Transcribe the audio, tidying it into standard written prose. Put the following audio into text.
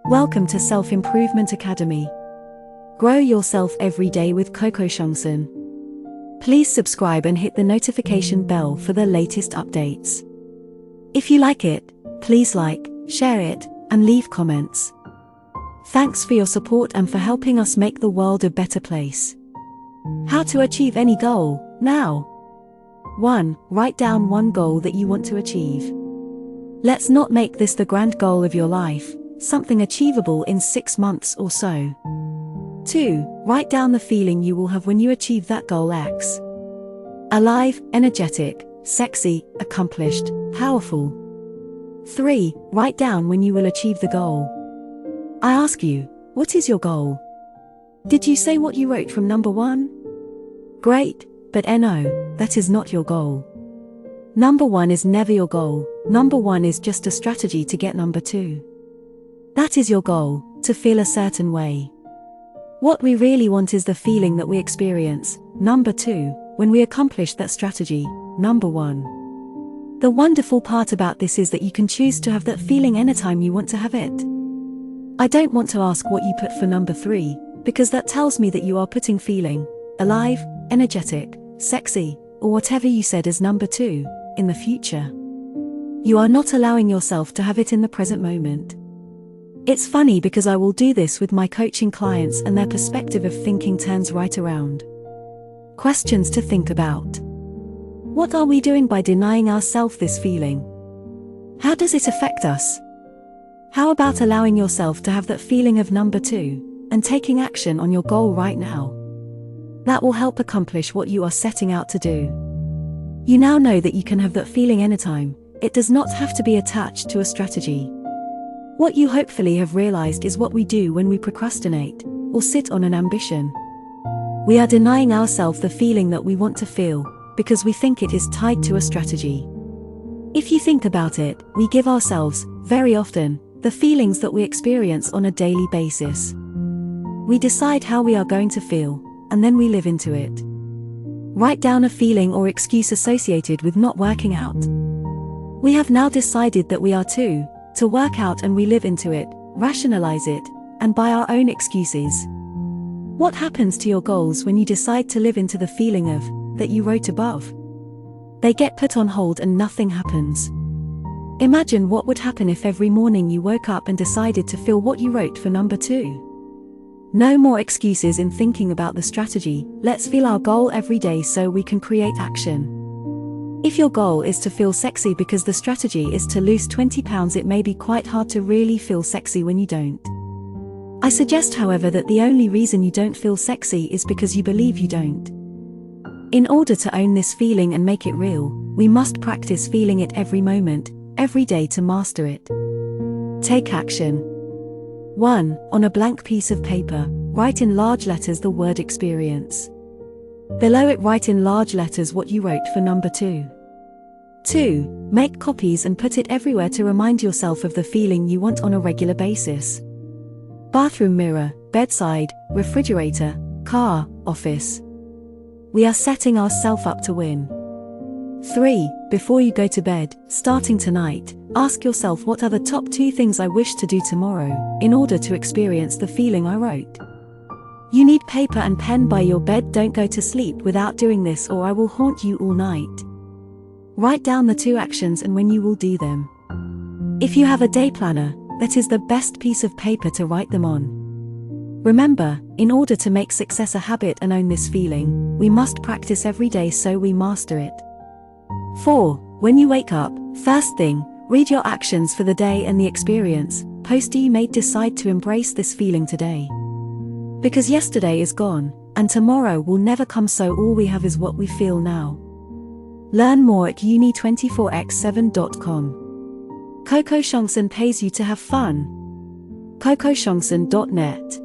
Welcome to Self-Improvement Academy. Grow yourself every day with kokoshungsan. Please subscribe and hit the notification bell for the latest updates. If you like it, please like, share it, and leave comments. Thanks for your support and for helping us make the world a better place. How to achieve any goal, now. 1. Write down one goal that you want to achieve. Let's not make this the grand goal of your life, something achievable in 6 months or so. 2. Write down the feeling you will have when you achieve that goal X. Alive, energetic, sexy, accomplished, powerful. 3. Write down when you will achieve the goal. I ask you, what is your goal? Did you say what you wrote from number 1? Great, but no, that is not your goal. Number 1 is never your goal. Number 1 is just a strategy to get number 2. That is your goal, to feel a certain way. What we really want is the feeling that we experience, number 2, when we accomplish that strategy, number 1. The wonderful part about this is that you can choose to have that feeling anytime you want to have it. I don't want to ask what you put for number 3, because that tells me that you are putting feeling, alive, energetic, sexy, or whatever you said as number 2, in the future. You are not allowing yourself to have it in the present moment. It's funny because I will do this with my coaching clients and their perspective of thinking turns right around. Questions to think about. What are we doing by denying ourselves this feeling? How does it affect us? How about allowing yourself to have that feeling of number 2, and taking action on your goal right now? That will help accomplish what you are setting out to do. You now know that you can have that feeling anytime. It does not have to be attached to a strategy. What you hopefully have realized is what we do when we procrastinate, or sit on an ambition. We are denying ourselves the feeling that we want to feel, because we think it is tied to a strategy. If you think about it, we give ourselves, very often, the feelings that we experience on a daily basis. We decide how we are going to feel, and then we live into it. Write down a feeling or excuse associated with not working out. We have now decided that we are to work out, and we live into it, rationalize it, and by our own excuses. What happens to your goals when you decide to live into the feeling of, that you wrote above? They get put on hold and nothing happens. Imagine what would happen if every morning you woke up and decided to feel what you wrote for number 2. No more excuses in thinking about the strategy. Let's feel our goal every day so we can create action. If your goal is to feel sexy because the strategy is to lose 20 pounds, it may be quite hard to really feel sexy when you don't. I suggest, however, that the only reason you don't feel sexy is because you believe you don't. In order to own this feeling and make it real, we must practice feeling it every moment, every day to master it. Take action. 1. On a blank piece of paper, write in large letters the word experience. Below it, write in large letters what you wrote for number 2. 2. Make copies and put it everywhere to remind yourself of the feeling you want on a regular basis. Bathroom mirror, bedside, refrigerator, car, office. We are setting ourselves up to win. 3. Before you go to bed, starting tonight, ask yourself, what are the top 2 things I wish to do tomorrow, in order to experience the feeling I wrote? You need paper and pen by your bed. Don't go to sleep without doing this, or I will haunt you all night. Write down the 2 actions and when you will do them. If you have a day planner, that is the best piece of paper to write them on. Remember, in order to make success a habit and own this feeling, we must practice every day so we master it. 4. When you wake up, first thing, read your actions for the day and the experience. Post you made. Decide to embrace this feeling today. Because yesterday is gone, and tomorrow will never come, so all we have is what we feel now. Learn more at uni24x7.com. Kokoshungsan pays you to have fun. kokoshungsan.net